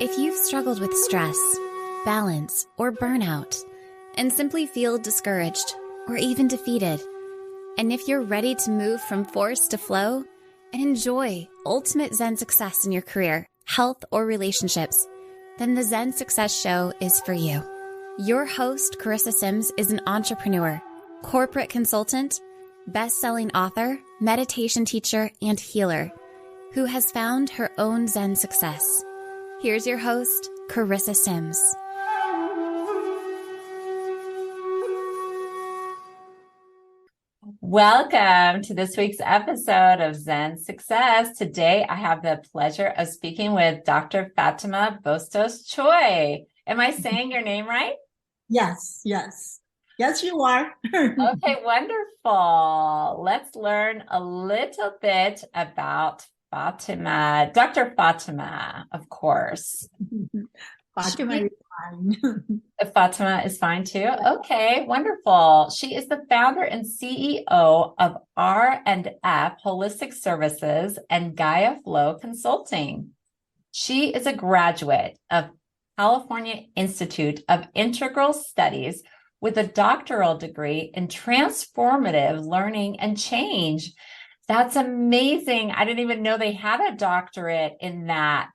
If you've struggled with stress, balance, or burnout, and simply feel discouraged or even defeated, and if you're ready to move from force to flow and enjoy ultimate Zen success in your career, health, or relationships, then the Zen Success Show is for you. Your host, Carissa Sims, is an entrepreneur, corporate consultant, best-selling author, meditation teacher, and healer who has found her own Zen success. Here's your host, Carissa Sims. Welcome to this week's episode of Zen Success. Today, I have the pleasure of speaking with Dr. Fatima Bustios Choy. Am I saying your name right? Yes, you are. Okay, wonderful. Let's learn a little bit about Fatima. Dr. Fatima, of course. Fatima is fine. Fatima is fine too. Okay, wonderful. She is the founder and CEO of R&F Holistic Services and Gaia Flow Consulting. She is a graduate of California Institute of Integral Studies with a doctoral degree in transformative learning and change. That's amazing. I didn't even know they had a doctorate in that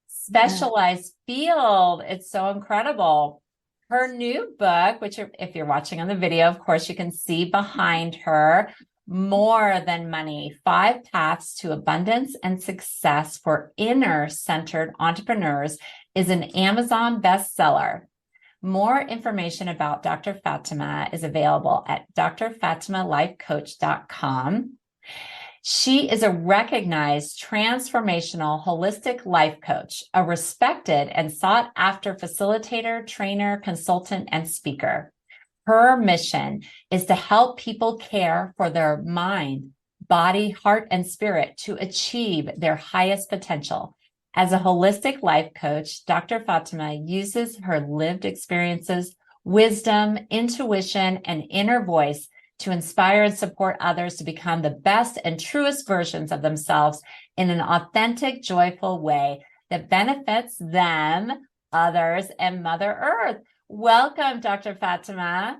specialized field. It's so incredible. Her new book, which if you're watching on the video, of course, you can see behind her, More Than Money, 5 Paths to Abundance and Success for Inner-Centered Entrepreneurs, is an Amazon bestseller. More information about Dr. Fatima is available at drfatimalifecoach.com. She is a recognized transformational holistic life coach, a respected and sought after facilitator, trainer, consultant, and speaker. Her mission is to help people care for their mind, body, heart, and spirit to achieve their highest potential. As a holistic life coach, Dr. Fatima uses her lived experiences, wisdom, intuition, and inner voice to inspire and support others to become the best and truest versions of themselves in an authentic, joyful way that benefits them, others, and Mother Earth. Welcome, Dr. Fatima.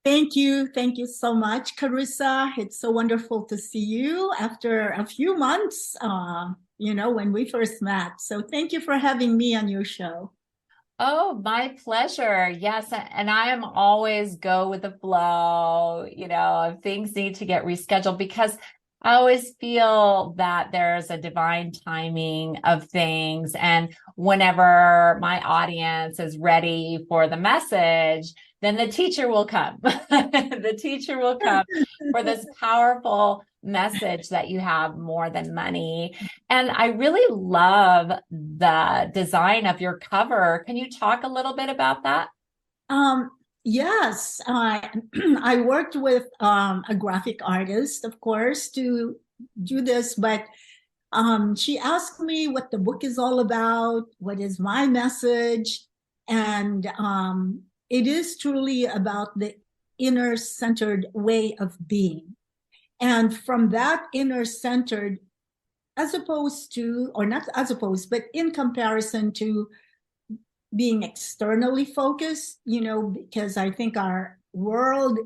Thank you. Thank you so much, Carissa. It's so wonderful to see you after a few months, when we first met. So thank you for having me on your show. Oh, my pleasure. Yes. And I am always go with the flow, if things need to get rescheduled, because I always feel that there's a divine timing of things. And whenever my audience is ready for the message, then the teacher will come. The teacher will come for this powerful message that you have, more than money. And I really love the design of your cover. Can you talk a little bit about that? Yes, I worked with a graphic artist, of course, to do this, but she asked me what the book is all about, what is my message, and it is truly about the inner-centered way of being. And from that inner-centered, as opposed to, or not as opposed, but in comparison to being externally focused, because I think our world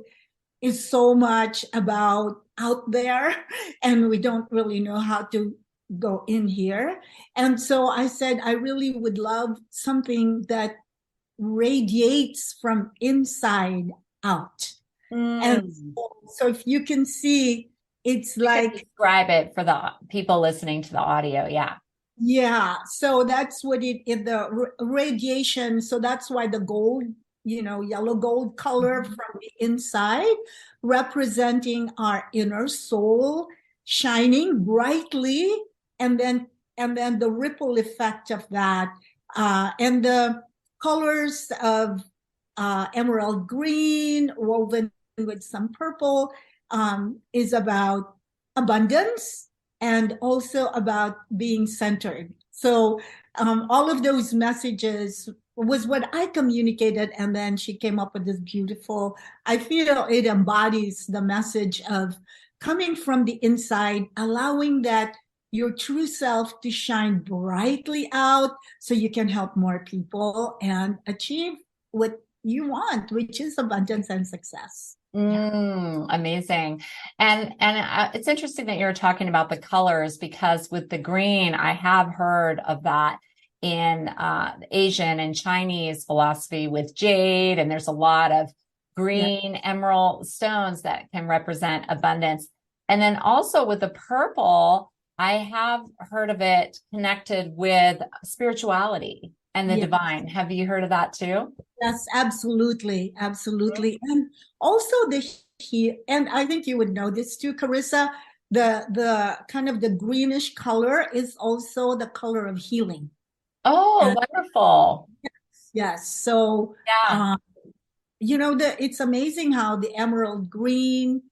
is so much about out there and we don't really know how to go in here. And so I said, I really would love something that radiates from inside out. And so if you can see, it's like, describe it for the people listening to the audio. Yeah. So that's what the radiation. So that's why the gold, yellow gold color from the inside, representing our inner soul shining brightly. And then the ripple effect of that, and the colors of emerald green woven with some purple, is about abundance and also about being centered. So all of those messages was what I communicated. And then she came up with this beautiful, I feel it embodies the message of coming from the inside, allowing that your true self to shine brightly out so you can help more people and achieve what you want, which is abundance and success. Amazing. And it's interesting that you're talking about the colors, because with the green, I have heard of that in Asian and Chinese philosophy with jade, and there's a lot of green emerald stones that can represent abundance. And then also with the purple, I have heard of it connected with spirituality and the divine. Have you heard of that too? Yes, absolutely. Absolutely. And also and I think you would know this too, Carissa, the kind of the greenish color is also the color of healing. Oh, wonderful. Yes. So, Yeah. it's amazing how the emerald green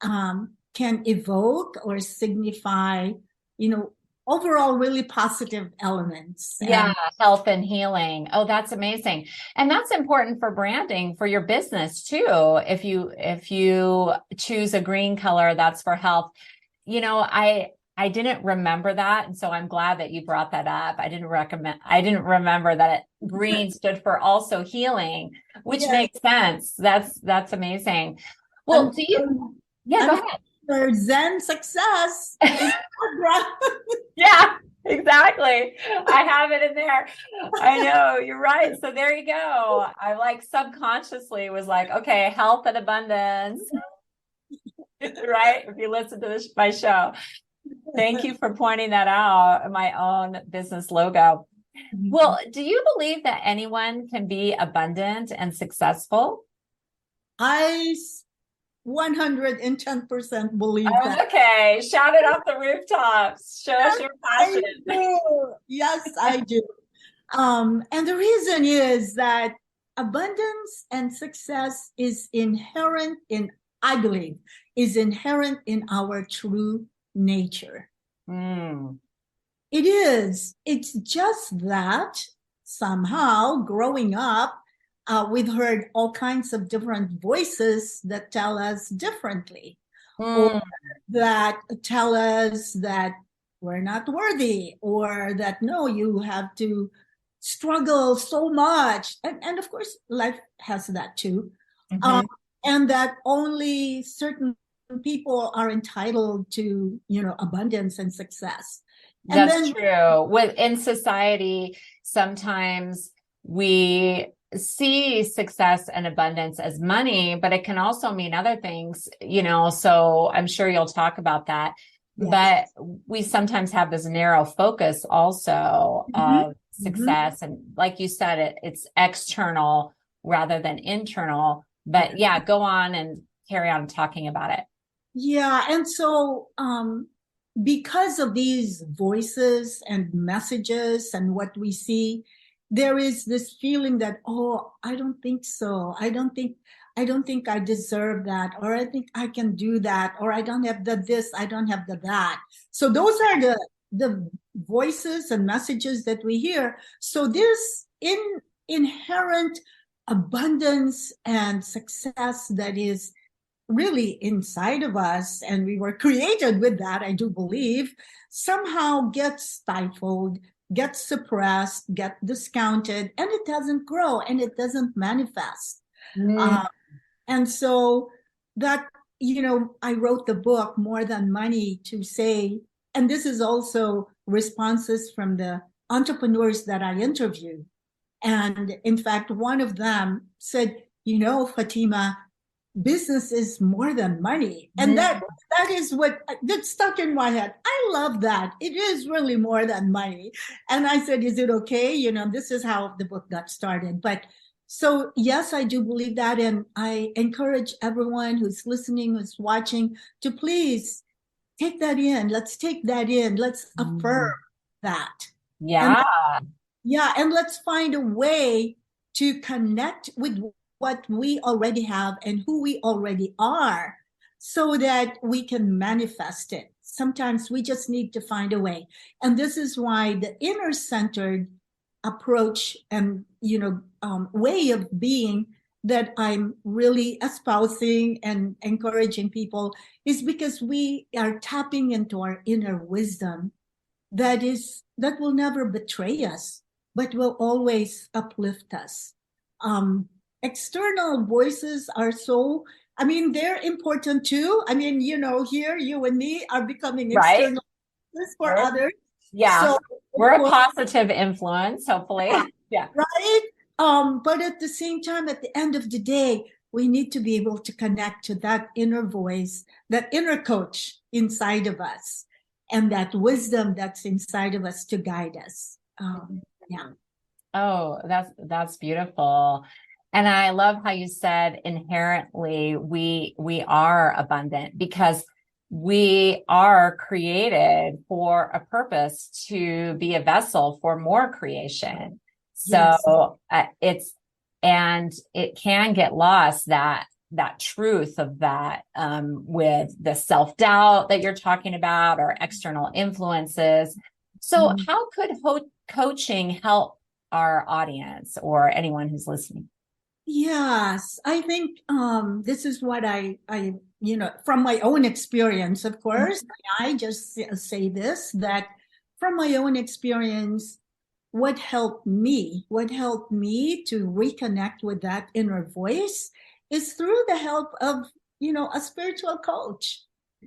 can evoke or signify, overall really positive elements. Yeah, health and healing. Oh, that's amazing. And that's important for branding for your business too. If you choose a green color, that's for health. I didn't remember that, and so I'm glad that you brought that up. I didn't remember that green stood for also healing, which makes sense. That's amazing. Well, go ahead. For Zen success. Yeah, exactly. I have it in there. I know, you're right. So there you go. I like subconsciously was like, okay, health and abundance. Right? If you listen to my show. Thank you for pointing that out, my own business logo. Well, do you believe that anyone can be abundant and successful? I 110% believe that. Okay, shout it off the rooftops. Show us your passion. Yes, I do. And the reason is that abundance and success is inherent I believe, is inherent in our true nature. It is. It's just that somehow growing up, we've heard all kinds of different voices that tell us differently, or that tell us that we're not worthy, or that no, you have to struggle so much. And of course, life has that too. And that only certain people are entitled to, abundance and success. And that's true. Within society, sometimes we see success and abundance as money, but it can also mean other things, so I'm sure you'll talk about that. Yes. But we sometimes have this narrow focus also of success. And like you said, it's external rather than internal. But yeah, go on and carry on talking about it. Yeah. And so, because of these voices and messages and what we see, there is this feeling that, oh, I don't think so. I don't think I deserve that, or I think I can do that, or I don't have the this, I don't have the that. So those are the voices and messages that we hear. So there's inherent abundance and success that is really inside of us, and we were created with that, I do believe, somehow gets stifled, gets suppressed, gets discounted, and it doesn't grow and it doesn't manifest. And so that, I wrote the book More Than Money to say, and this is also responses from the entrepreneurs that I interviewed. And in fact, one of them said, Fatima, business is more than money. And that is what that stuck in my head. I love that. It is really more than money. And I said, is it okay? This is how the book got started. But so, yes, I do believe that. And I encourage everyone who's listening, who's watching, to please take that in. Let's take that in. Let's affirm that. Yeah. And let's find a way to connect with what we already have and who we already are so that we can manifest it. Sometimes we just need to find a way. And this is why the inner-centered approach and, way of being that I'm really espousing and encouraging people is because we are tapping into our inner wisdom that will never betray us, but will always uplift us. External voices are so, I mean, they're important too. I mean, here you and me are becoming Right. external voices for others. Yeah. So we're a positive influence, hopefully. Yeah. Right. But at the same time, at the end of the day, we need to be able to connect to that inner voice, that inner coach inside of us, and that wisdom that's inside of us to guide us. Yeah. Oh, that's beautiful. And I love how you said inherently we are abundant because we are created for a purpose to be a vessel for more creation. Yes. So it can get lost that truth of that with the self-doubt that you're talking about or external influences. So how could coaching help our audience or anyone who's listening? Yes, I think this is what I from my own experience, of course, I just say this, that from my own experience, what helped me to reconnect with that inner voice is through the help of, a spiritual coach.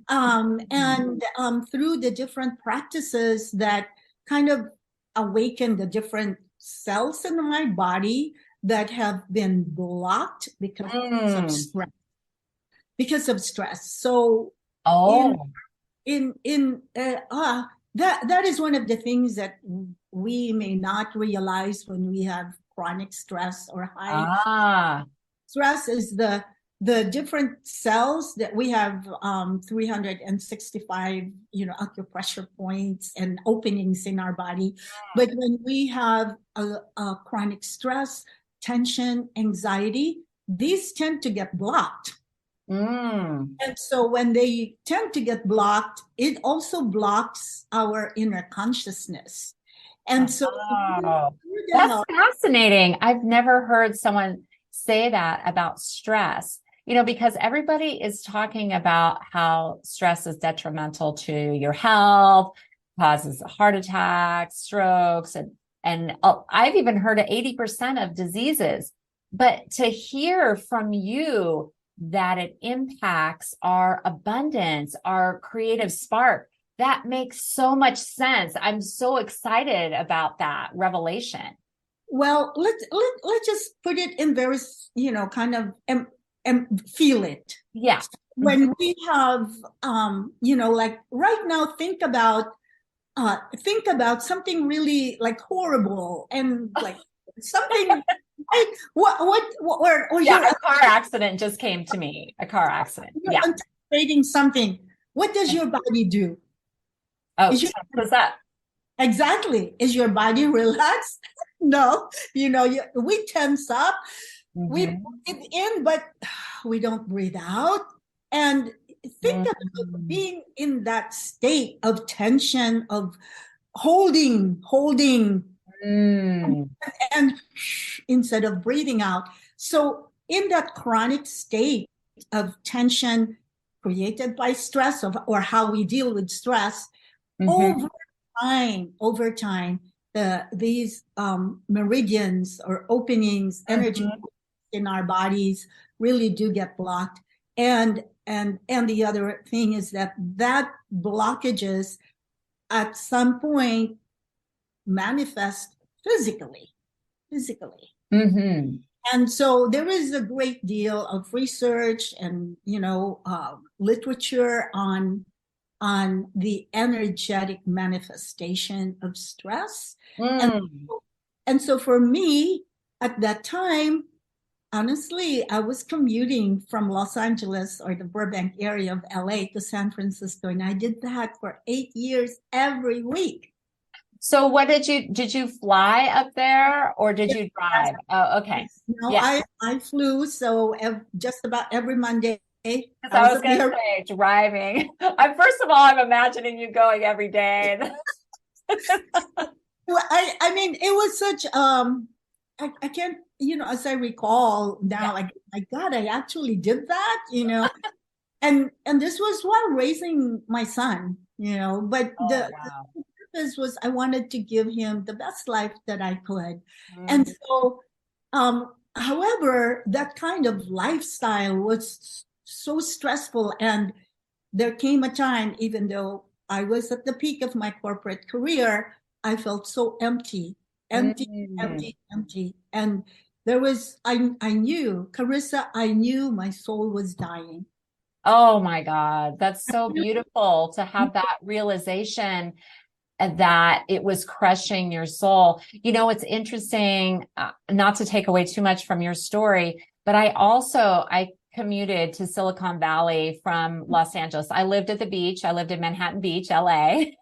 And through the different practices that kind of awaken the different cells in my body that have been blocked of stress. Because of stress. So in Oh, in that is one of the things that we may not realize when we have chronic stress or high stress is the different cells that we have 365 acupressure points and openings in our body, but when we have a chronic stress, tension, anxiety, these tend to get blocked. And so when they tend to get blocked, it also blocks our inner consciousness. And so that's fascinating. I've never heard someone say that about stress, because everybody is talking about how stress is detrimental to your health, causes heart attacks, strokes, and I've even heard of 80% of diseases. But to hear from you that it impacts our abundance, our creative spark, that makes so much sense. I'm so excited about that revelation. Well, let's just put it in very, kind of and feel it. Yeah. When we have, like right now, think about something really like horrible and like something. Or yeah, a car accident just came to me. A car accident. You're yeah. anticipating something. What does your body do? Oh, what's that? Exactly. Is your body relaxed? No. We tense up. We breathe in, but we don't breathe out. And think about being in that state of tension, of holding, and instead of breathing out. So in that chronic state of tension created by stress or how we deal with stress, over time, these meridians or openings, energy in our bodies really do get blocked. And the other thing is that blockages at some point manifest physically. And so there is a great deal of research and literature on the energetic manifestation of stress. And so for me at that time, honestly, I was commuting from Los Angeles or the Burbank area of LA to San Francisco, and I did that for 8 years every week. So what did you fly up there or did you drive? Oh, okay. No, yeah. I flew. So just about every Monday. I was going to say driving. First of all, I'm imagining you going every day. Well, I mean, it was such, I can't, as I recall now, my God, I actually did that, and this was while raising my son, but the purpose was I wanted to give him the best life that I could. And Mm. so, however, that kind of lifestyle was so stressful. And there came a time, even though I was at the peak of my corporate career, I felt so empty, empty, Mm. empty, empty. And I knew, Carissa, I knew my soul was dying. Oh my God. That's so beautiful to have that realization that it was crushing your soul. It's interesting, not to take away too much from your story, but I commuted to Silicon Valley from Los Angeles. I lived at the beach. I lived in Manhattan Beach, LA.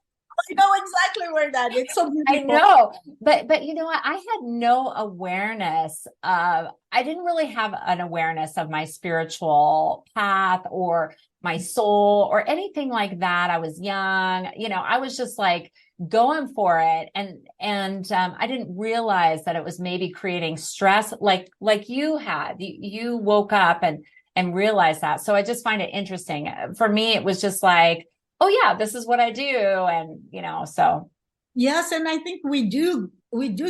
I know exactly where that. It's so I beautiful. know, but you know what? I had no awareness of, I didn't really have an awareness of my spiritual path or my soul or anything like that. I was young, I was just like going for it. And I didn't realize that it was maybe creating stress like you had. You woke up and realized that. So I just find it interesting. For me, it was just like, oh yeah, this is what I do. And, so. Yes, and I think we do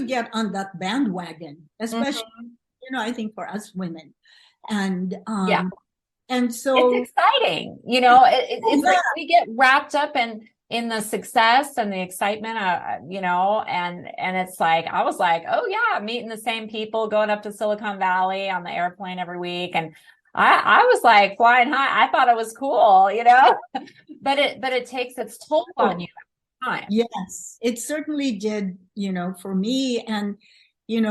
get on that bandwagon, especially, Mhm. I think for us women. And Yeah, and it's so exciting. oh, It's like we get wrapped up in the success and the excitement, and it's like, I was like, oh yeah, meeting the same people, going up to Silicon Valley on the airplane every week. And I was like flying high. I thought it was cool, but it takes its toll on you over time. yes, it certainly did, for me. And,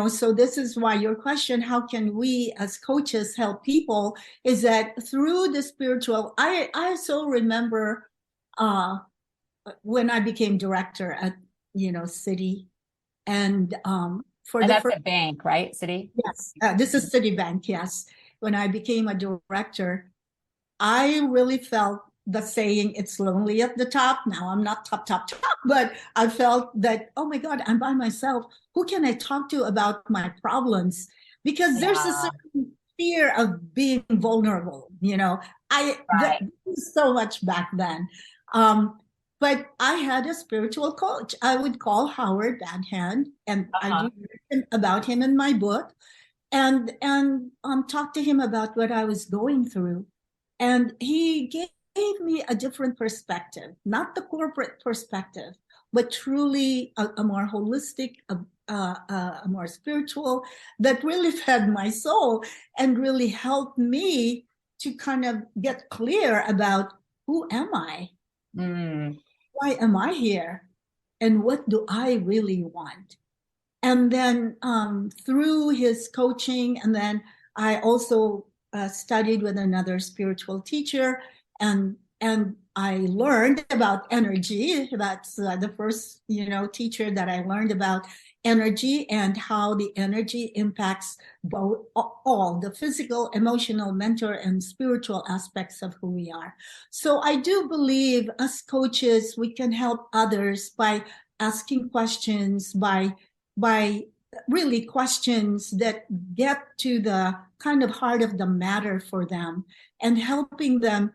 so this is why your question, how can we as coaches help people, is that through the spiritual, I so remember uh, when I became director at, City. And for And the that's first, a bank, right? City. yes, this is Citibank, yes. When I became a director, I really felt the saying, it's lonely at the top. Now I'm not top, top, top, but I felt that, oh my God, I'm by myself. Who can I talk to about my problems? Because there's a Yeah. certain fear of being vulnerable, Right. this was so much back then. Um, but I had a spiritual coach. I would call Howard Badhand, and I Uh-huh. do write about him in my book, and talk to him about what I was going through. And he gave me a different perspective, not the corporate perspective, but truly a more holistic, a more spiritual, that really fed my soul and really helped me to kind of get clear about who am I? Mm. Why am I here? And what do I really want? And then through his coaching, and then I also studied with another spiritual teacher, and I learned about energy. That's the first teacher that I learned about energy and how the energy impacts both all the physical, emotional, mental, and spiritual aspects of who we are. So I do believe as coaches we can help others by asking questions, by really questions that get to the kind of heart of the matter for them, and helping them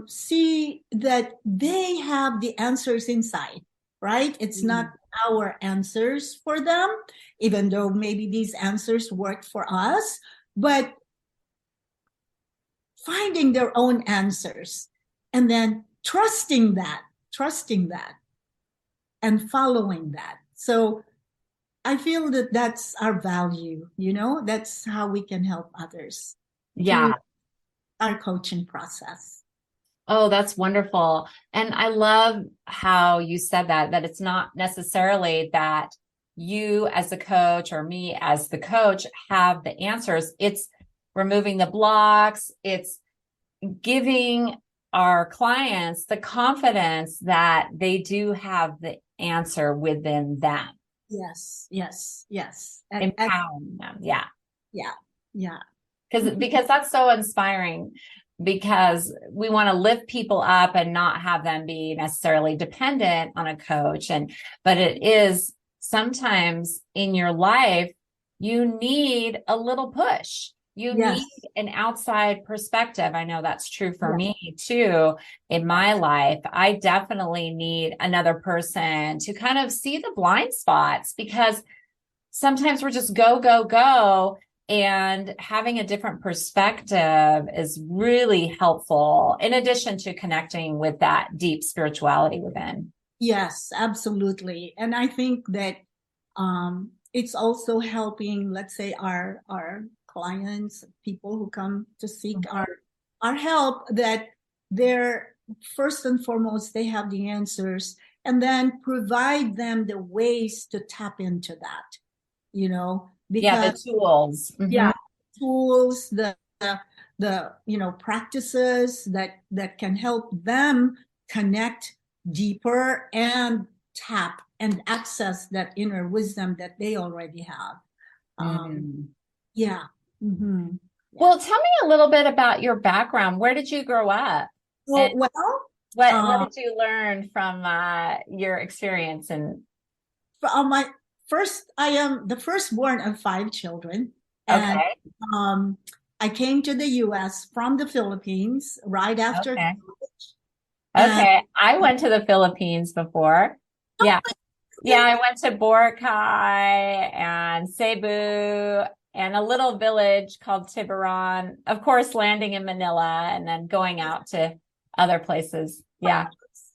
see that they have the answers inside, right? It's not our answers for them, even though maybe these answers work for us, but finding their own answers and then trusting that and following that. So I feel that that's our value, that's how we can help others through Yeah. our coaching process. Oh, that's wonderful. And I love how you said that it's not necessarily that you as the coach or me as the coach have the answers. It's removing the blocks. It's giving our clients the confidence that they do have the answer within them, Yes, yes, yes. empowering them. Yeah. Yeah, yeah. Because that's so inspiring, because we want to lift people up and not have them be necessarily dependent on a coach. But it is sometimes in your life, you need a little push. You Yes. need an outside perspective. I know that's true for me too in my life. I definitely need another person to kind of see the blind spots, because sometimes we're just go, go, go. And having a different perspective is really helpful, in addition to connecting with that deep spirituality within. Yes, absolutely. And I think that it's also helping, let's say, our clients, people who come to seek our help, that they're first and foremost, they have the answers, and then provide them the ways to tap into that, Yeah, the because tools. yeah, tools, the practices that can help them connect deeper and tap and access that inner wisdom that they already have. Yeah. Mm-hmm. Well, tell me a little bit about your background. Where did you grow up? And Well, what did you learn from your experience? And my I am the firstborn of 5 children, and okay, I came to the U.S. from the Philippines right after okay, college. And okay. I went to the Philippines before. Yeah, yeah. I went to Boracay and Cebu and a little village called Tiburon. Of course, landing in Manila and then going out to other places. Yeah.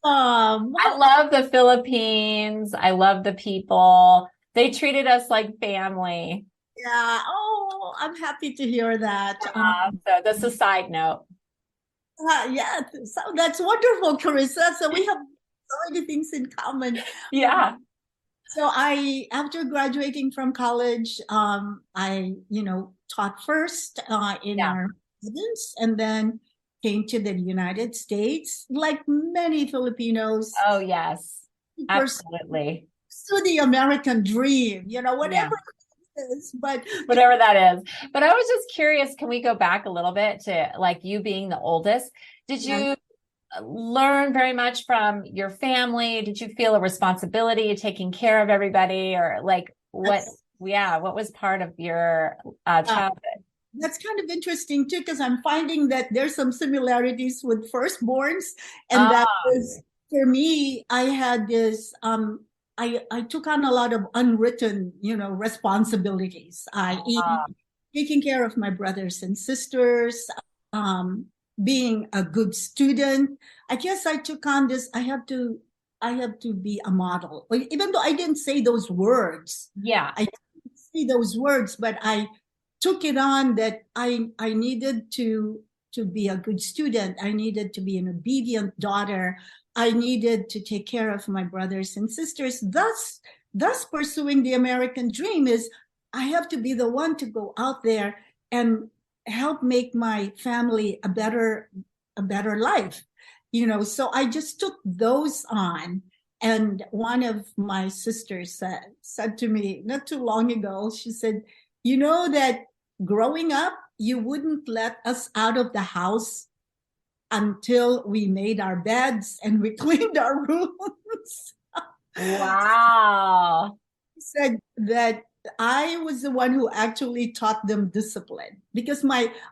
I well, love the Philippines. I love the people. They treated us like family. yeah. Oh, I'm happy to hear that. So that's a side note. Yeah, so that's wonderful, Carissa. So we have so many things in common. Yeah. So after graduating from college, I, taught first in Yeah. our province, and then came to the United States, like many Filipinos, Oh, yes. pursue Absolutely. the American dream, Yeah. whatever it is. But Whatever that is. But I was just curious, can we go back a little bit to like you being the oldest? Did you learn very much from your family? Did you feel a responsibility taking care of everybody, or like what was part of your childhood? that's kind of interesting too, because I'm finding that there's some similarities with firstborns, and that Ah, is, for me, I had this I took on a lot of unwritten, responsibilities, i.e., ah, taking care of my brothers and sisters, um, being a good student. I guess I took on this. I have to be a model, even though I didn't say those words. yeah. I didn't say those words, but I took it on that I needed to be a good student. I needed to be an obedient daughter. I needed to take care of my brothers and sisters. Thus pursuing the American dream is, I have to be the one to go out there and help make my family a better life. So I just took those on. And one of my sisters said to me not too long ago, she said, you know that growing up, you wouldn't let us out of the house until we made our beds and we cleaned our rooms. Wow. She said that I was the one who actually taught them discipline, because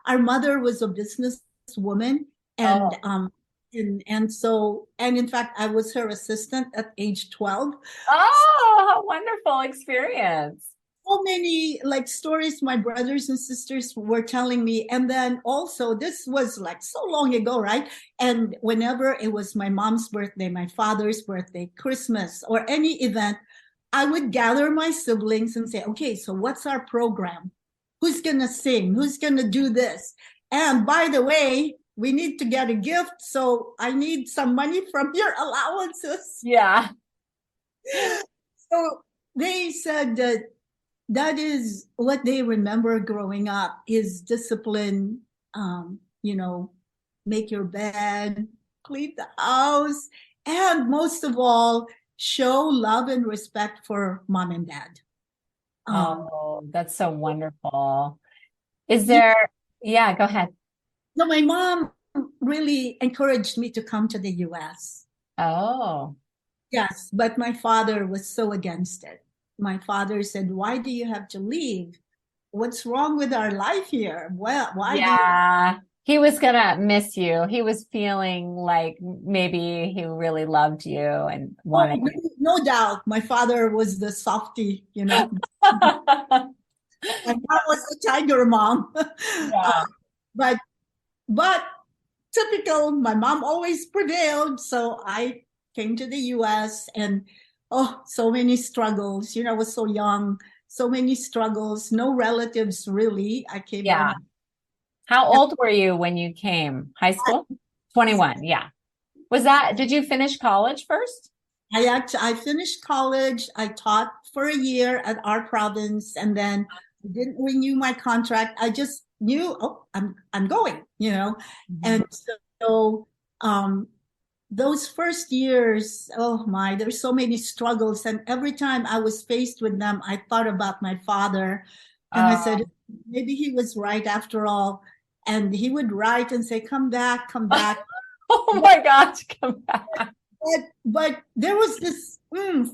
our mother was a businesswoman, and Oh, in fact I was her assistant at age 12. how wonderful experience. So many like stories my brothers and sisters were telling me, and then also this was like so long ago, right? And whenever it was my mom's birthday, my father's birthday, Christmas, or any event, I would gather my siblings and say, okay, so what's our program? Who's gonna sing? Who's gonna do this? And by the way, we need to get a gift, so I need some money from your allowances. Yeah. So they said that is what they remember growing up, is discipline. um, you know Make your bed, clean the house, and most of all, show love and respect for mom and dad. um, Oh, that's so wonderful. Is you there, yeah, go ahead. know, my mom really encouraged me to come to the US. Oh, Yes, but my father was so against it. My father said, why do you have to leave? what's wrong with our life here? Well, why do you? Yeah. He was gonna miss you. He was feeling like maybe he really loved you and Oh, wanted no doubt. My father was the softie, you. and I was the tiger mom. Yeah. But but typical, my mom always prevailed. So I came to the US and oh, so many struggles. I was so young, so many struggles, no relatives really. I came by Yeah. my How old were you when you came? High school? 21. Yeah. Did you finish college first? I finished college. I taught for a year at our province and then I didn't renew my contract. I just knew, oh, I'm going. Mhm. And so um those first years, oh my, there's so many struggles. And every time I was faced with them, I thought about my father. And I said, Oh, maybe he was right after all. And he would write and say, come back, come back. oh my gosh, come back. But there was this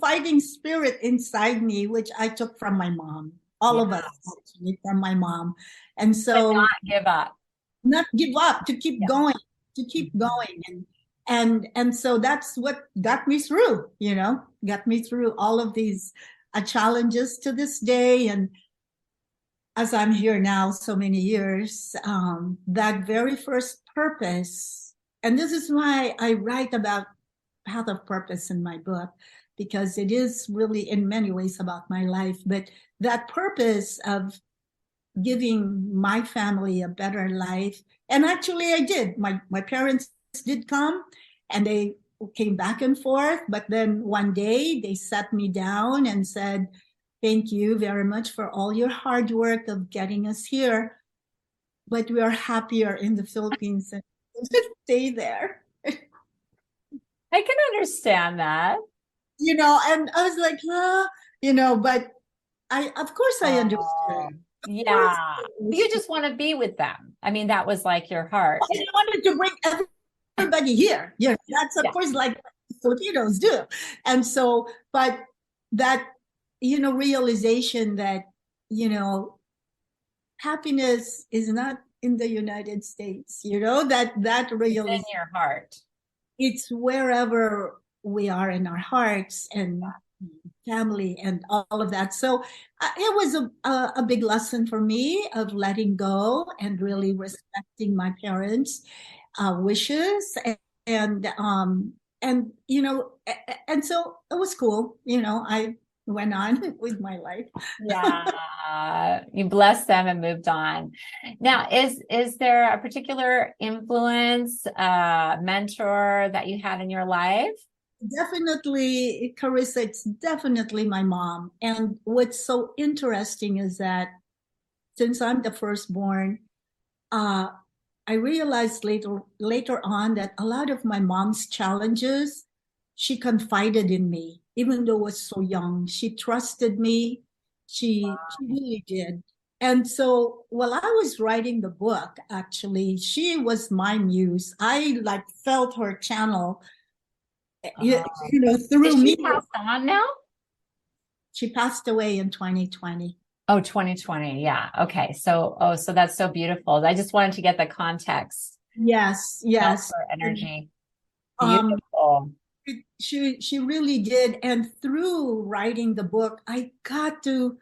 fighting spirit inside me, which I took from my mom. All Yeah. of us actually from my mom. And To so not give up. not give up, to keep Yeah. going, to keep Mhm. going. And so that's what got me through, got me through all of these challenges to this day. And as I'm here now, so many years, that very first purpose, and this is why I write about path of purpose in my book, because it is really in many ways about my life. But that purpose of giving my family a better life. And actually I did. My parents did come and they came back and forth. But then one day they sat me down and said, thank you very much for all your hard work of getting us here. But we are happier in the Philippines and stay there. I can understand that. And I was like, but of course I understood. Oh, Of course yeah. I You understood. just want to be with them. I mean, that was like your heart. I wanted to bring everybody here. That's of Yeah. course like Filipinos do. And so, but that, realization that, you know, happiness is not in the United States, that It's in realization, your heart. it's wherever we are in our hearts and family and all of that. So it was a big lesson for me of letting go and really respecting my parents' wishes and and and so it was cool. I went on with my life. Yeah, you blessed them and moved on. Now, is there a particular influence, mentor that you had in your life? Definitely, Carissa, it's definitely my mom. And what's so interesting is that since I'm the firstborn, uh, I realized later on that a lot of my mom's challenges, she confided in me, even though I was so young. She trusted me. She really did. And so while I was writing the book, actually, she was my muse. I like felt her channel, Is through she me. passed on now? She passed away in 2020. Oh, 2020. Yeah. Okay. So that's so beautiful. I just wanted to get the context. Yes, Felt yes. her And, energy. um, Beautiful. she really did. And through writing the book, I got to,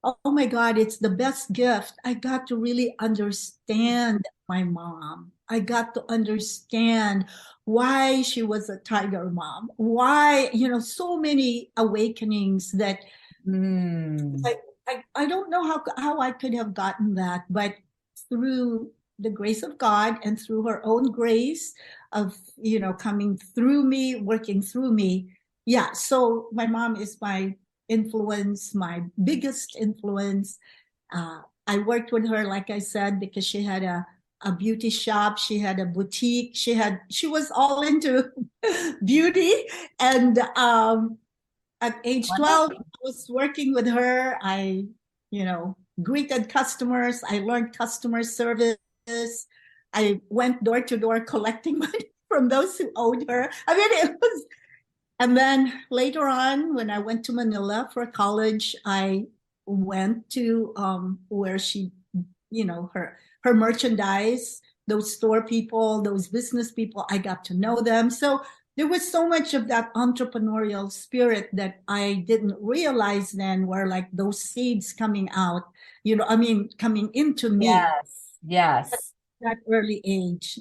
oh my God, it's the best gift. I got to really understand my mom. I got to understand why she was a tiger mom, why, so many awakenings that Mm. I, I don't know how I could have gotten that, but through the grace of God and through her own grace of, coming through me, working through me. Yeah. So my mom is my influence, my biggest influence. I worked with her, like I said, because she had a beauty shop. She had a boutique. She was all into beauty. And, at age 12, I Wonderful. was working with her. I, greeted customers. I learned customer service. I went door to door collecting money from those who owed her. I mean, it was, and then later on, when I went to Manila for college, I went to where she, her merchandise, those store people, those business people, I got to know them. So there was so much of that entrepreneurial spirit that I didn't realize then were like those seeds coming out, coming into me Yes. Yes. that early age.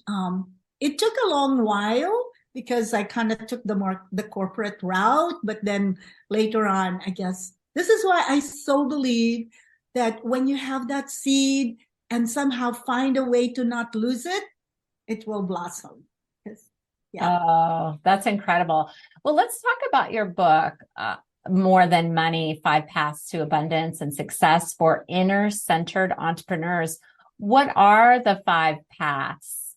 It took a long while because I kind of took the corporate route, but then later on, I guess this is why I so believe that when you have that seed and somehow find a way to not lose it, it will blossom. Yeah. Oh, that's incredible. Well, let's talk about your book, More Than Money, 5 Paths to Abundance and Success for Inner-Centered Entrepreneurs. What are the 5 paths?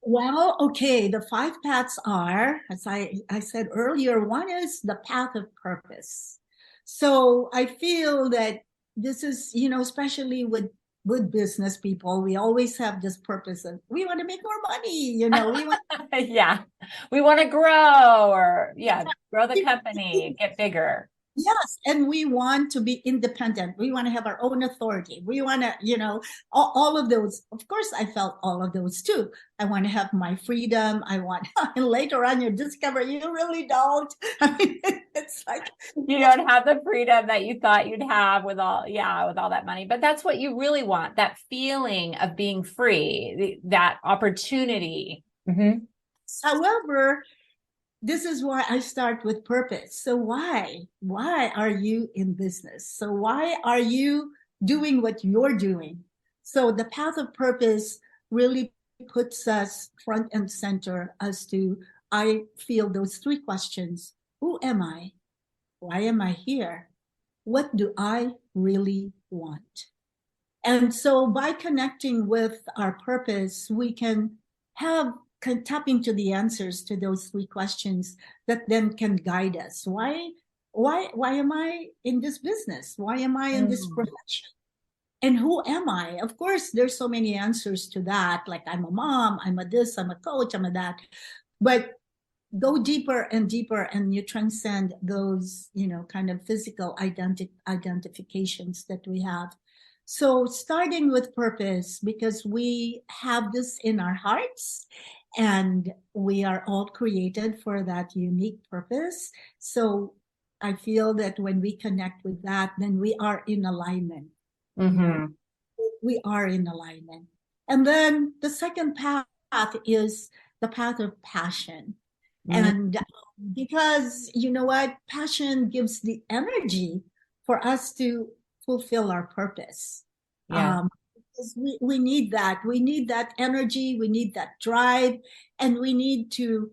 Well, okay, the 5 paths are, as I said earlier, one is the path of purpose. So I feel that this is, especially with business people, we always have this purpose of we want to make more money, we want Yeah. We want to grow or grow the company, get bigger. Yes, and we want to be independent. We want to have our own authority. We want to, all of those. Of course, I felt all of those too. I want to have my freedom. I want, and later on, you discover you really don't. I mean, it's like you don't have the freedom that you thought you'd have with all that money. But that's what you really want, that feeling of being free, that opportunity. Mm-hmm. However, this is why I start with purpose. So why are you in business? So why are you doing what you're doing? So the path of purpose really puts us front and center as to, I feel, those 3 questions. Who am I? Why am I here? What do I really want? And so by connecting with our purpose, we can tap into the answers to those 3 questions that then can guide us. Why am I in this business? Why am I in this profession? And who am I? Of course, there's so many answers to that. Like I'm a mom, I'm a this, I'm a coach, I'm a that. But go deeper and deeper and you transcend those, kind of physical identifications that we have. So starting with purpose, because we have this in our hearts and we are all created for that unique purpose. So I feel that when we connect with that, then we are in alignment. Mm-hmm. We are in alignment. And then the second path is the path of passion. Mm-hmm. And because you know what, passion gives the energy for us to fulfill our purpose. Yeah. Because we need that. We need that energy. We need that drive. And we need to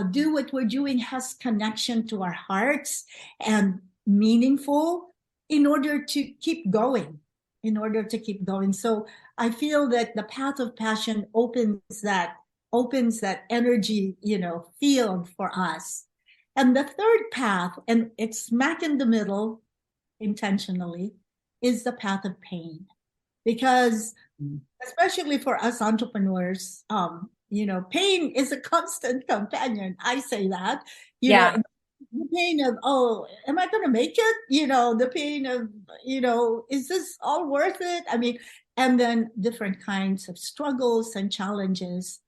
do what we're doing has connection to our hearts and meaningful in order to keep going. So I feel that the path of passion opens that energy, field for us. And the third path, and it's smack in the middle intentionally, is the path of pain. Because especially for us entrepreneurs, pain is a constant companion. I say that, the pain of, am I going to make it? The pain of, is this all worth it? I mean, and then different kinds of struggles and challenges.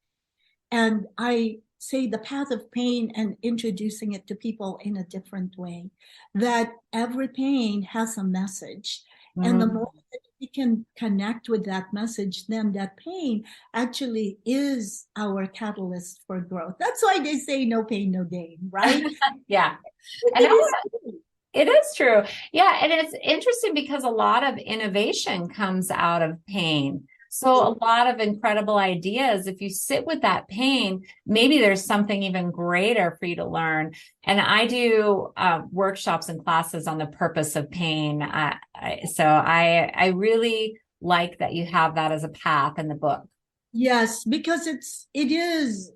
And I say the path of pain and introducing it to people in a different way, that every pain has a message. Mm-hmm. And the more that we can connect with that message, then that pain actually is our catalyst for growth. That's why they say no pain, no gain, right? Yeah. And it is true. Yeah. And it's interesting because a lot of innovation comes out of pain. So a lot of incredible ideas, if you sit with that pain, maybe there's something even greater for you to learn. And I do workshops and classes on the purpose of pain. So I really like that you have that as a path in the book. Yes, because it is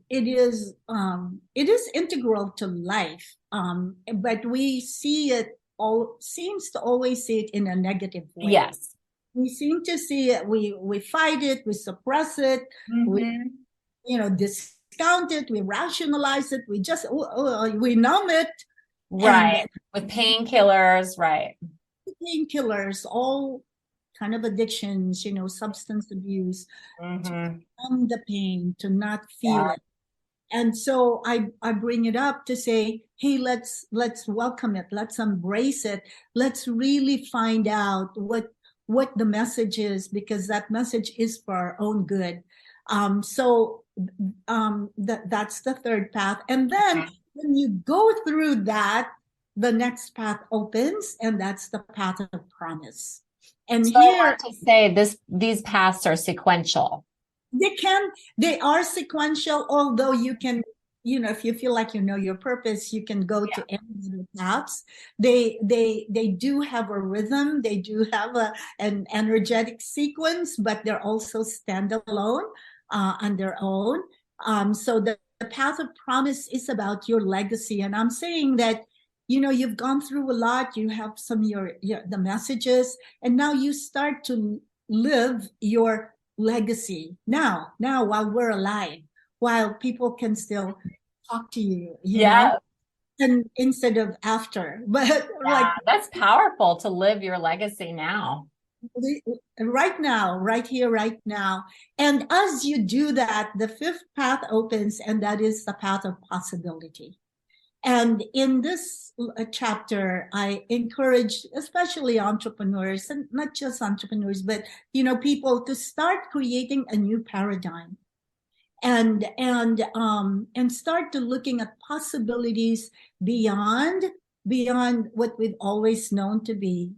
integral to life. But we seems to always see it in a negative way. Yes. We seem to see it, we fight it, we suppress it, mm-hmm. we discount it, we rationalize it, we just we numb it. Right. With painkillers, right. painkillers, all kind of addictions, substance abuse, to Mm-hmm. numb the pain, to not feel Yeah. it. And so I bring it up to say, hey, let's welcome it, let's embrace it, let's really find out what the message is, because that message is for our own good. That's the third path. And then Okay. when you go through that, the next path opens, and that's the path of promise. And So I here want to say these paths are sequential. they are sequential, although you can, if you feel like your purpose, you can go to any of the paths. They do have a rhythm, they do have an energetic sequence, but they're also standalone on their own. So the path of promise is about your legacy. And I'm saying that, you've gone through a lot, you have some the messages, and now you start to live your legacy now while we're alive, while people can still talk to you, Yeah. and instead of after. But Yeah. That's powerful to live your legacy now. right now, right here, right now. And as you do that, the fifth path opens, and that is the path of possibility. And in this chapter, I encourage, especially entrepreneurs, and not just entrepreneurs, but people to start creating a new paradigm, and start to looking at possibilities beyond what we've always known to be,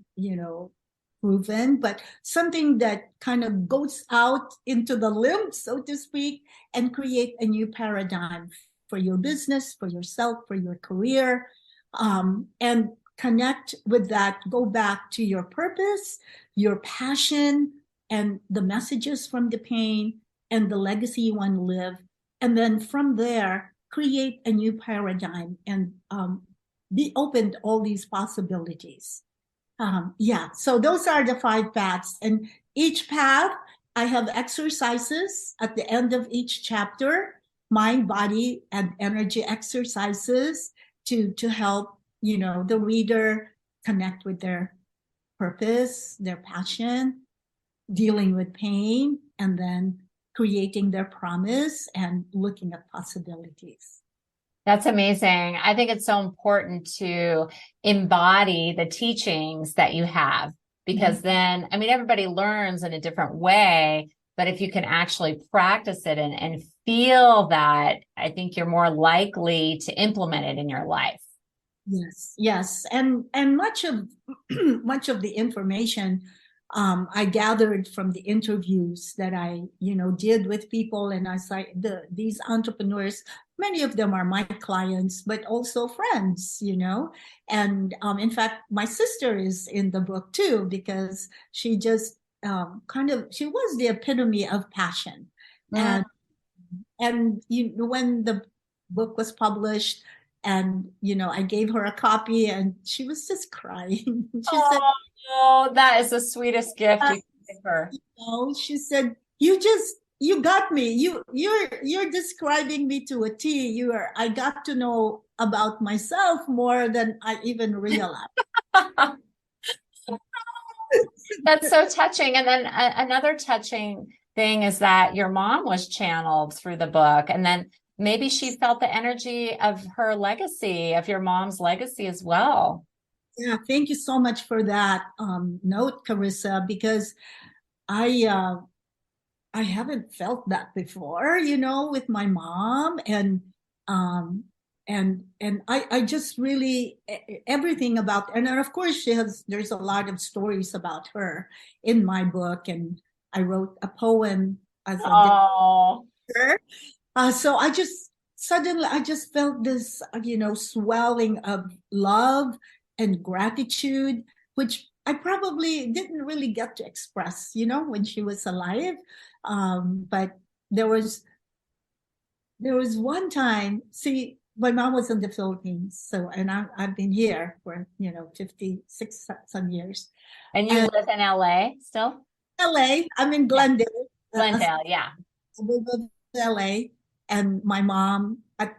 proven, but something that kind of goes out into the limb, so to speak, and create a new paradigm for your business, for yourself, for your career, and connect with that. Go back to your purpose, your passion, and the messages from the pain, and the legacy you want to live. And then from there, create a new paradigm, and be open to all these possibilities. So those are the five paths. And each path, I have exercises at the end of each chapter, mind, body, and energy exercises to help, the reader connect with their purpose, their passion, dealing with pain, and then creating their promise and looking at possibilities. That's amazing. I think it's so important to embody the teachings that you have, because then, I mean, everybody learns in a different way, but if you can actually practice it and feel that, I think you're more likely to implement it in your life. Yes. And much of much of the information I gathered from the interviews that I, did with people, and I saw these entrepreneurs. Many of them are my clients, but also friends, And in fact, my sister is in the book too, because she just she was the epitome of passion, Mm. and when the book was published, and I gave her a copy, and she was just crying. She said, Oh, that is the sweetest gift you can give her. she said, you got me, you're describing me to a T. I got to know about myself more than I even realized. That's so touching. And then another touching thing is that your mom was channeled through the book. And then maybe she felt the energy of her legacy, of your mom's legacy as well. Yeah, thank you so much for that note, Carissa, because I I haven't felt that before, with my mom, um and I just really everything about, and of course there's a lot of stories about her in my book, and I wrote a poem as a gift Oh, to her. So I just felt this, swelling of love and gratitude, which I probably didn't really get to express, when she was alive. But there was one time. See, my mom was in the Philippines, so, and I've been here for 56 some years. and you And live in LA still? LA, I'm in Yeah. Glendale. Glendale, yeah. Suburb of LA, and my mom, I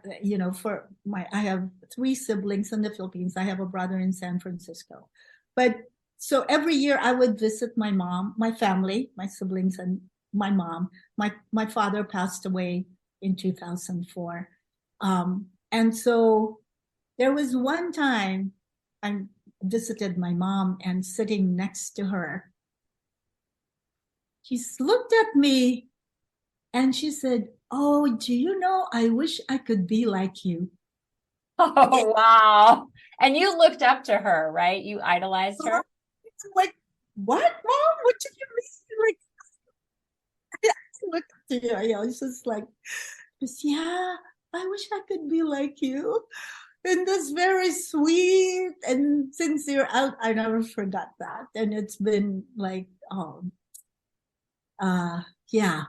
have three siblings in the Philippines. I have a brother in San Francisco, but So every year I would visit my mom, my family, my siblings, and my mom. My father passed away in 2004. And so there was one time I visited my mom, and sitting next to her, she looked at me and she said, "Oh, do you know, I wish I could be like you." Oh, wow. And you looked up to her, right? You idolized her? I'm like, "What, mom? What do you mean?" Like, I looked at you, I was just like, "Yeah, I wish I could be like you." And that's very sweet and sincere. I never forgot that. And it's been like, uh, yeah.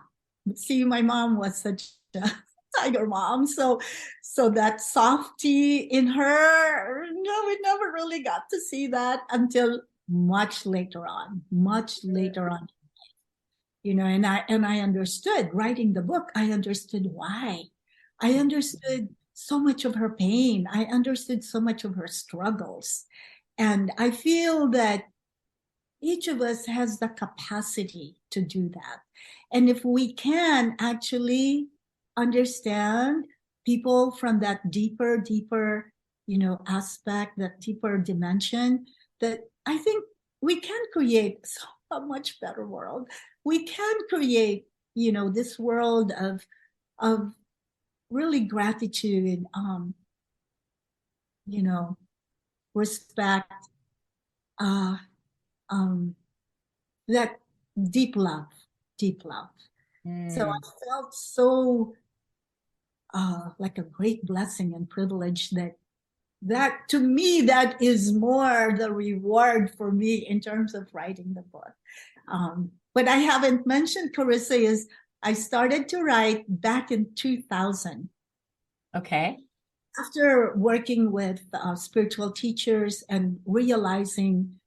See, my mom was such a tiger mom. So that softy in her, no, we never really got to see that until much later on, and I understood writing the book. I understood why. I understood so much of her pain. I understood so much of her struggles. And I feel that each of us has the capacity to do that. And if we can actually understand people from that deeper, aspect, that deeper dimension, that I think we can create a much better world. We can create, this world of really gratitude, you know, respect, uh, um, that deep love, deep love. So I felt so like a great blessing and privilege that to me, that is more the reward for me in terms of writing the book. What I haven't mentioned, Carissa, is I started to write back in 2000. Okay. After working with spiritual teachers and realizing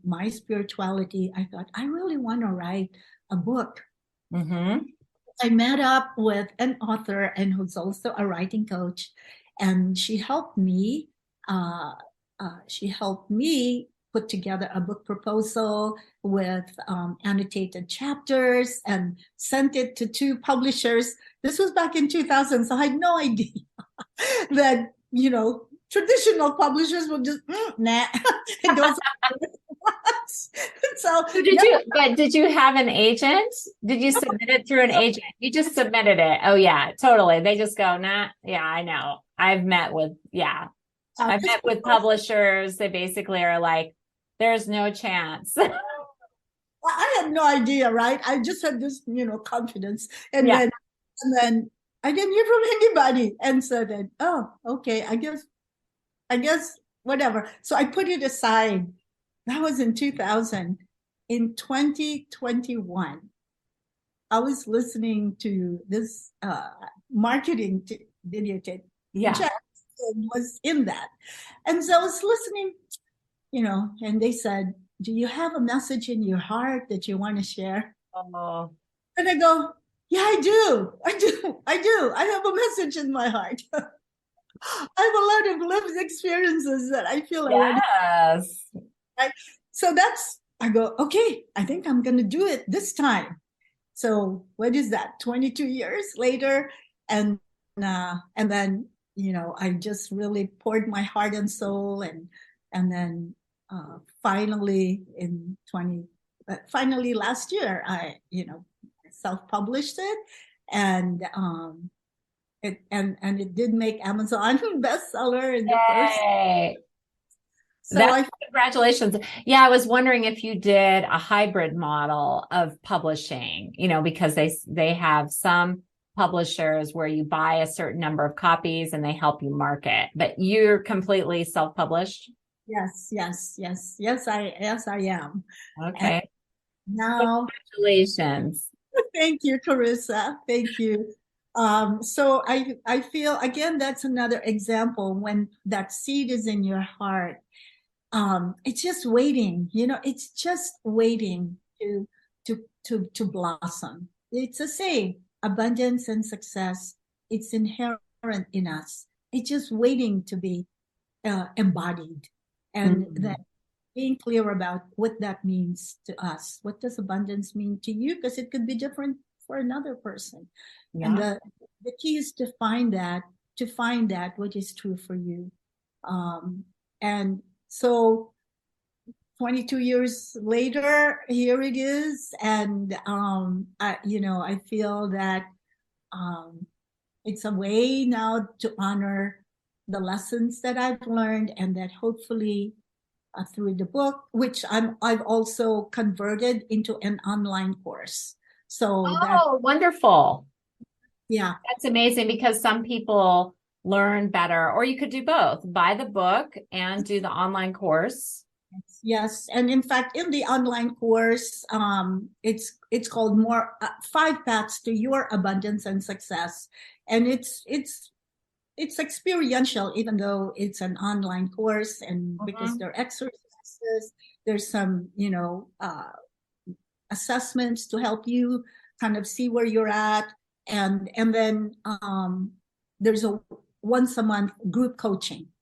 my spirituality, I thought, I really want to write a book. Mm-hmm. I met up with an author and who's also a writing coach, and she helped me. She helped me put together a book proposal with annotated chapters and sent it to 2 publishers. This was back in 2000, so I had no idea that traditional publishers will just nah. Those so did you have an agent? Did you submit it through an agent? You just submitted it. Oh yeah, totally. They just go, nah, yeah, I know. I've met with publishers. They basically are like, there's no chance. I had no idea, right? I just had this, confidence. And Yeah. then I didn't hear from anybody. And so then, oh, okay, I guess whatever. So I put it aside. That was in 2000. In 2021, I was listening to this marketing videotape. Yeah. Jackson was in that. And so I was listening, and they said, "Do you have a message in your heart that you want to share?" Oh. And I go, "Yeah, I do. I have a message in my heart." I have a lot of lived experiences that I feel I want to. Yes. Right? So I go, okay, I think I'm going to do it this time. So what is that? 22 years later. And then, I just really poured my heart and soul. And then finally finally last year, I, self-published it. And it did make Amazon bestseller in the first. So congratulations. Yeah, I was wondering if you did a hybrid model of publishing, because they have some publishers where you buy a certain number of copies and they help you market, but you're completely self-published. Yes, I am. Okay. And now, congratulations. Thank you, Carissa. Thank you. So I feel, again, that's another example when that seed is in your heart. It's just waiting, it's just waiting to blossom. It's the same, abundance and success. It's inherent in us. It's just waiting to be embodied. And that being clear about what that means to us. What does abundance mean to you? Because it could be different for another person. And Yeah. the key is to find that what is true for you. And so 22 years later, here it is. And, I feel that it's a way now to honor the lessons that I've learned, and that hopefully through the book, which I've also converted into an online course. So that, Oh, wonderful. yeah. That's amazing because some people learn better, or you could do both, buy the book and do the online course. Yes, and in fact, in the online course, it's called more 5 paths to your abundance and success, and it's experiential, even though it's an online course, and because Mhm. there are exercises, there's some assessments to help you kind of see where you're at, and then there's a once a month group coaching,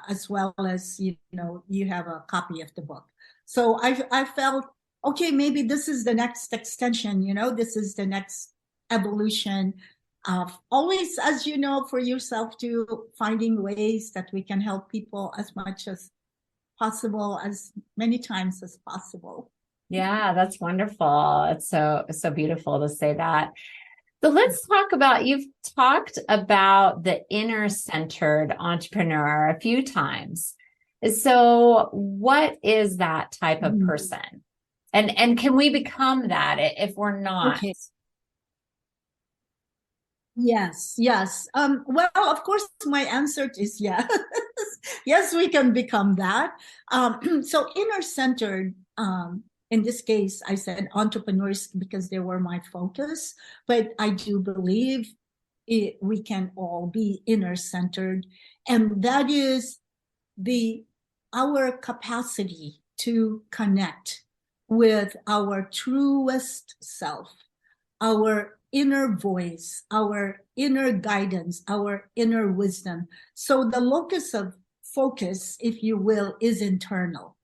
as well as you have a copy of the book. So I felt, okay, maybe this is the next extension. This is the next evolution of always, as you know, for yourself, to finding ways that we can help people as much as possible, as many times as possible. Yeah, that's wonderful. It's so beautiful to say that. So let's talk about, you've talked about the inner centered entrepreneur a few times. So what is that type of person? And can we become that if we're not? Okay. Yes, yes. Well, of course, my answer is yes. Yes, we can become that. So inner-centered, in this case, I said entrepreneurs because they were my focus, but I do believe we can all be inner-centered, and that is our capacity to connect with our truest self, our inner voice, our inner guidance, our inner wisdom. So the locus of focus, if you will, is internal,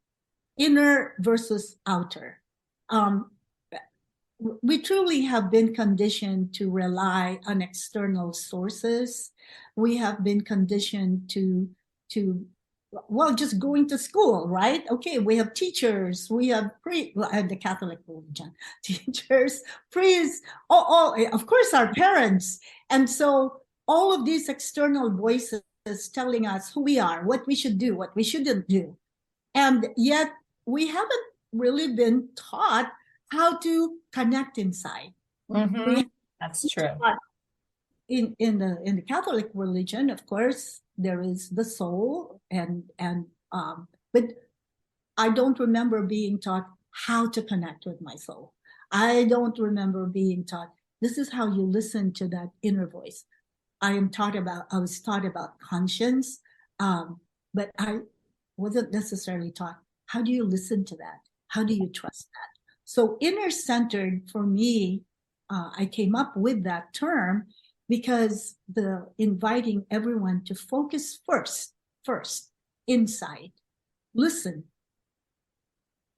inner versus outer. Um, we truly have been conditioned to rely on external sources. We have been conditioned to well, just going to school, right? Okay, we have teachers, we have the Catholic religion, teachers, priests, all, of course, our parents. And so all of these external voices telling us who we are, what we should do, what we shouldn't do. And yet we haven't really been taught how to connect inside. Mm-hmm. We That's true. in the Catholic religion, of course, there is the soul, but I don't remember being taught how to connect with my soul. I don't remember being taught this is how you listen to that inner voice. I was taught about conscience, but I wasn't necessarily taught how do you listen to that? How do you trust that? So inner centered for me, I came up with that term because the inviting everyone to focus first inside, listen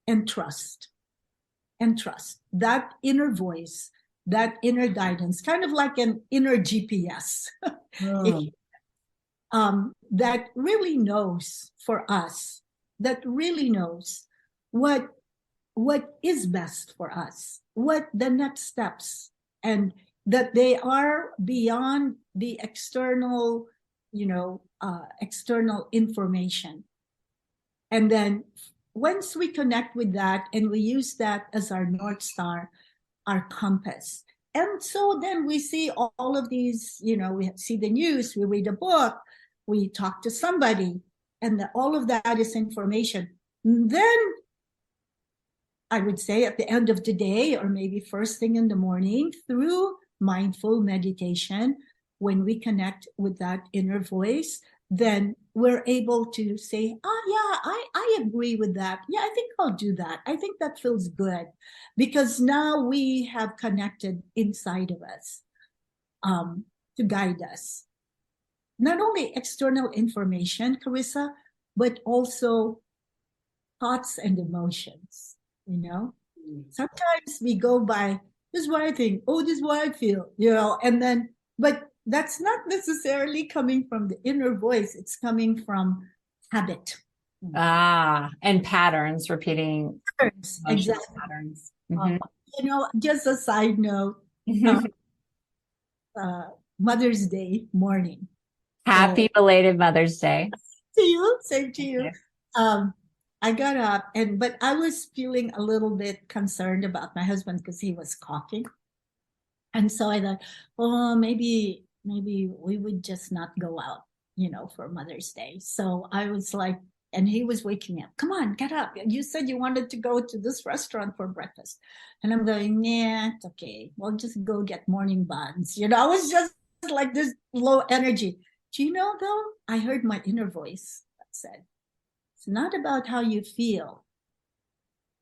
and trust that inner voice, that inner guidance, kind of like an inner GPS. Mm. That really knows for us, that really knows what is best for us, what the next steps, and that they are beyond the external, external information. And then once we connect with that and we use that as our North Star, our compass. And so then we see all of these, we see the news, we read a book, we talk to somebody, and all of that is information. Then I would say at the end of the day, or maybe first thing in the morning, through mindful meditation, when we connect with that inner voice, then we're able to say, oh, yeah, I agree with that. Yeah, I think I'll do that. I think that feels good. Because now we have connected inside of us to guide us. Not only external information, Carissa, but also thoughts and emotions, you know? Sometimes we go by, this is what I think, oh, this is what I feel, you know, and then, but that's not necessarily coming from the inner voice. It's coming from habit. And patterns, repeating emotional Exactly. patterns. You know, just a side note, Mother's Day morning. Happy belated Mother's Day. To you, same to you. you. I got up but I was feeling a little bit concerned about my husband because he was coughing. And so I thought, oh, maybe we would just not go out, you know, for Mother's Day. So I was like, and he was waking up. Come on, get up. You said you wanted to go to this restaurant for breakfast. And I'm going, yeah, it's okay. We'll just go get morning buns. You know, I was just like this low energy. Do you know though? I heard my inner voice that said, it's not about how you feel.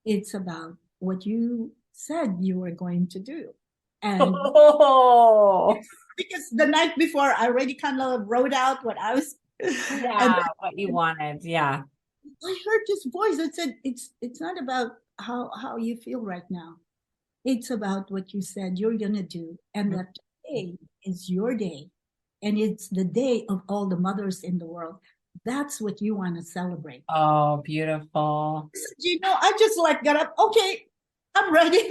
It's about what you said you were going to do. And because the night before I already kind of wrote out what I was what you wanted. Yeah. I heard this voice that said it's not about how you feel right now. It's about what you said you're gonna do. And that day is your day. And it's the day of all the mothers in the world. That's what you want to celebrate. Oh, beautiful. You know, I just like got up, okay, I'm ready.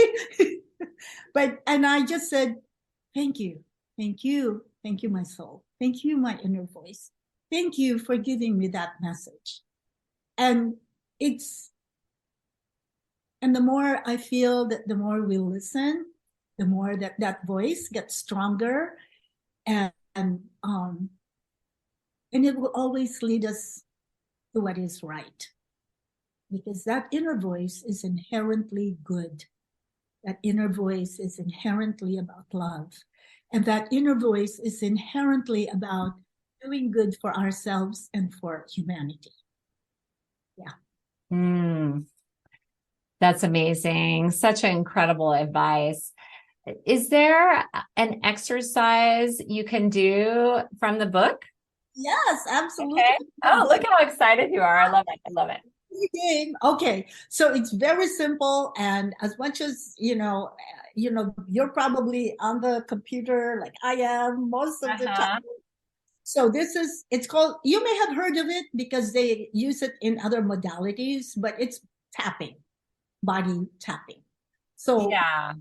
And I just said, thank you, my soul. Thank you, my inner voice. Thank you for giving me that message. And the more I feel that the more we listen, the more that voice gets stronger, and it will always lead us to what is right. Because that inner voice is inherently good. That inner voice is inherently about love. And that inner voice is inherently about doing good for ourselves and for humanity. Yeah. That's amazing. Such incredible advice. Is there an exercise you can do from the book? Yes, absolutely. Okay. Oh, look how excited you are. I love it. I love it. Game. Okay, so it's very simple, and as much as you're probably on the computer like I am most of the time. So it's called, you may have heard of it because they use it in other modalities, but it's tapping, body tapping. So yeah.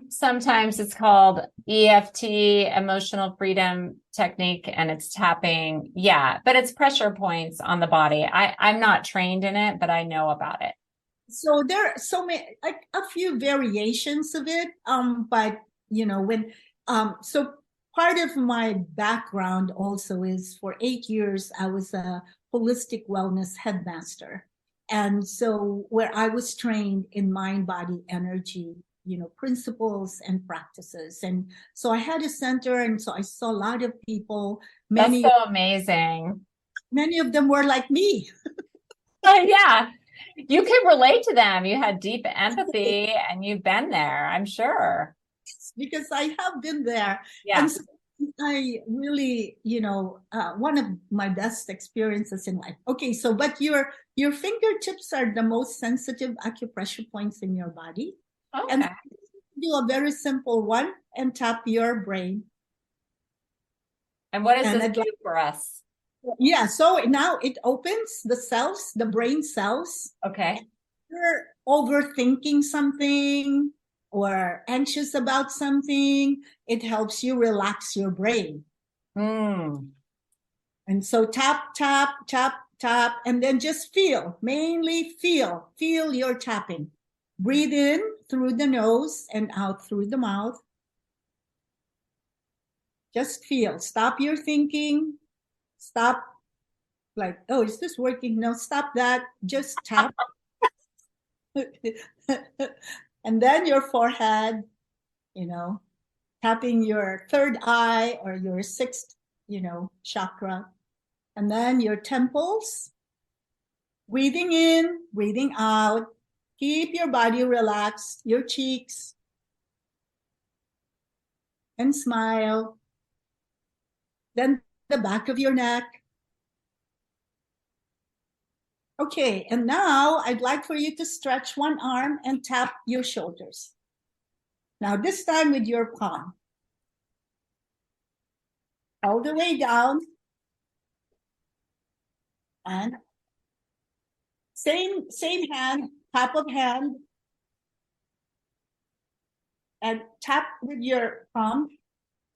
Sometimes it's called EFT, emotional freedom technique, and it's tapping. Yeah, but it's pressure points on the body. I'm not trained in it, but I know about it. So there are so many, like a few variations of it. But so part of my background also is for 8 years, I was a holistic wellness headmaster. And so where I was trained in mind, body, energy, principles and practices. And so I had a center, and so I saw a lot of people. That's so amazing. Many of them were like me. Yeah. You can relate to them. You had deep empathy and you've been there, I'm sure. Because I have been there. Yeah. And so I really, one of my best experiences in life. Okay, so but your fingertips are the most sensitive acupressure points in your body. Okay. And do a very simple one and tap your brain. And what does this do for us? Yeah, so now it opens the cells, the brain cells. Okay. If you're overthinking something or anxious about something, it helps you relax your brain. And so tap, tap, tap, tap, and then just feel, mainly feel your tapping. Breathe in through the nose and out through the mouth. Just feel. Stop your thinking. Stop like, oh, is this working? No, stop that. Just tap. And then your forehead, tapping your third eye or your sixth, chakra. And then your temples, breathing in, breathing out. Keep your body relaxed, your cheeks, and smile. Then the back of your neck. Okay, and now I'd like for you to stretch one arm and tap your shoulders. Now this time with your palm. All the way down. And same hand, tap of hand. And tap with your palm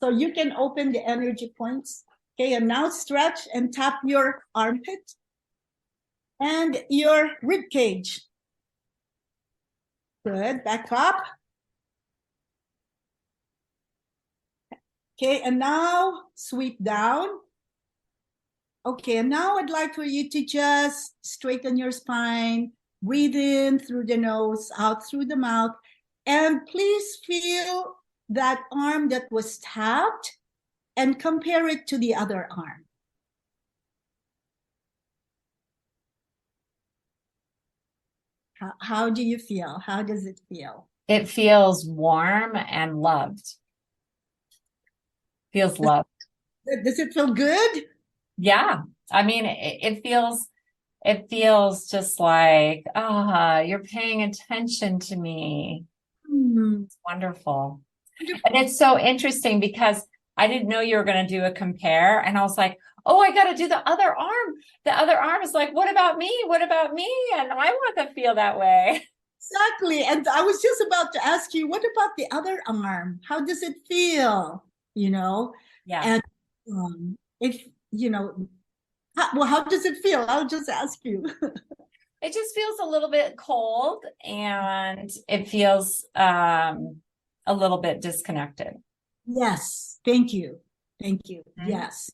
so you can open the energy points. Okay, and now stretch and tap your armpit and your rib cage. Good, back up. Okay, and now sweep down. Okay, and now I'd like for you to just straighten your spine, breathe in through the nose, out through the mouth, and please feel that arm that was tapped and compare it to the other arm. How do you feel? How does it feel? It feels warm and loved. Feels loved. Does it feel good? Yeah. I mean, it feels just like, you're paying attention to me. It's wonderful. And it's so interesting because I didn't know you were going to do a compare. And I was like, oh, I got to do the other arm. The other arm is like, what about me? What about me? And I want to feel that way. Exactly. And I was just about to ask you, what about the other arm? How does it feel? Yeah. And if, how does it feel? I'll just ask you. It just feels a little bit cold and it feels a little bit disconnected. Yes. Thank you. Mm-hmm. Yes.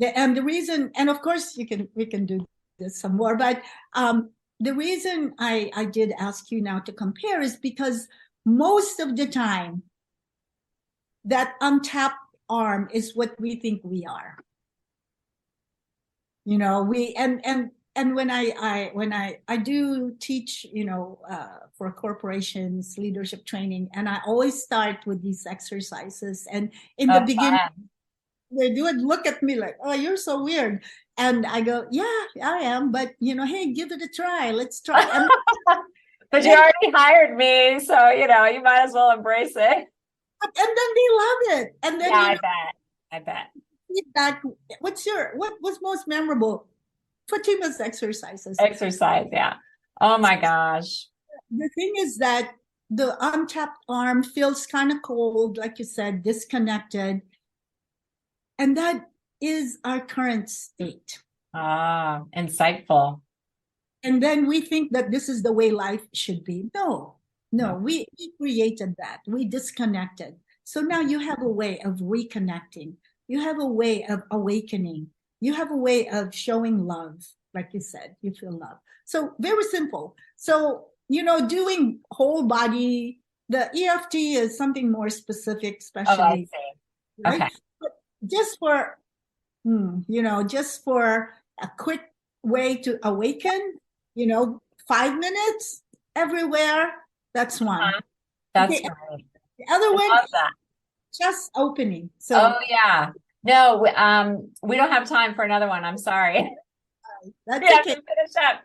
And the reason, and of course we can do this some more, but the reason I did ask you now to compare is because most of the time that untapped arm is what we think we are. And when I do teach, for corporations, leadership training, and I always start with these exercises. And in the beginning, they would look at me like, oh, you're so weird. And I go, yeah, I am. But, hey, give it a try. Let's try. But you already hired me. So, you might as well embrace it. And then they love it. And then, yeah, I bet. Feedback. What was most memorable? Fatima's exercises. Exercise, yeah. Oh my gosh. The thing is that the untapped arm feels kind of cold, like you said, disconnected. And that is our current state. Insightful. And then we think that this is the way life should be. No, we created that. We disconnected. So now you have a way of reconnecting. You have a way of awakening. You have a way of showing love. Like you said, you feel love. So very simple. So, doing whole body, the EFT is something more specific, especially. Oh, I see. Right? Okay. Just for, just for a quick way to awaken, 5 minutes everywhere. That's one. That's okay. right. The other one, love that. Just opening. So. Oh yeah. No, we don't have time for another one. I'm sorry. That's okay. Finish up.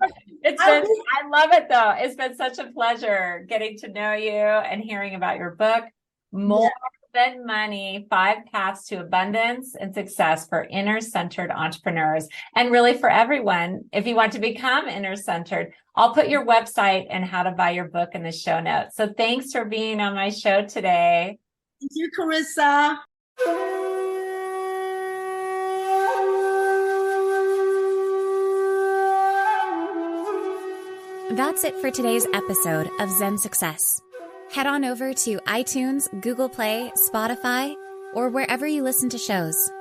I love it though. It's been such a pleasure getting to know you and hearing about your book, More Than Money, 5 Paths to Abundance and Success for Inner-Centered Entrepreneurs. And really for everyone, if you want to become inner-centered, I'll put your website and how to buy your book in the show notes. So thanks for being on my show today. Thank you, Carissa. That's it for today's episode of Zen Success. Head on over to iTunes, Google Play, Spotify, or wherever you listen to shows.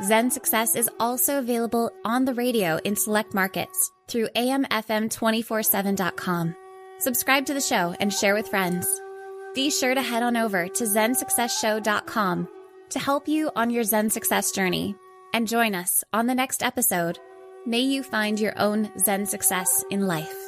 Zen Success is also available on the radio in select markets through amfm247.com. Subscribe to the show and share with friends. Be sure to head on over to zensuccessshow.com to help you on your Zen Success journey and join us on the next episode. May you find your own Zen success in life.